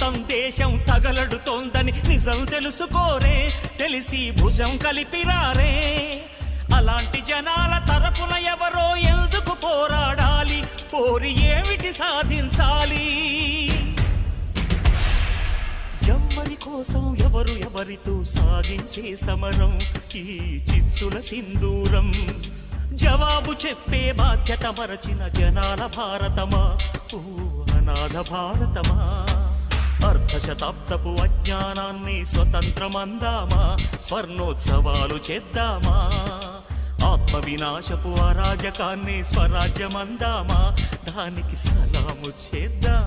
మొత్తం దేశం తగలడుతోందని నిజం తెలుసుకోరే, తెలిసి భుజం కలిపిరారే. అలాంటి జనాల తరఫున ఎవరో ఎందుకు పోరాడాలి, పోరి ఏమిటి సాధించాలి? ఎవరి కోసం ఎవరు ఎవరితో సాగించే సమరం ఈ చిచ్చుల సింధూరం. జవాబు చెప్పే బాధ్యత మరచిన జనాల భారతమా, ఓ అనాథ భారతమా? అర్ధశతాబ్దపు అజ్ఞానాన్ని స్వతంత్రమందామా, స్వర్ణోత్సవాలు చేద్దామా? ఆత్మ వినాశపు అరాజకాన్ని స్వరాజ్యమందామా, దానికి సలాము చేద్దాం.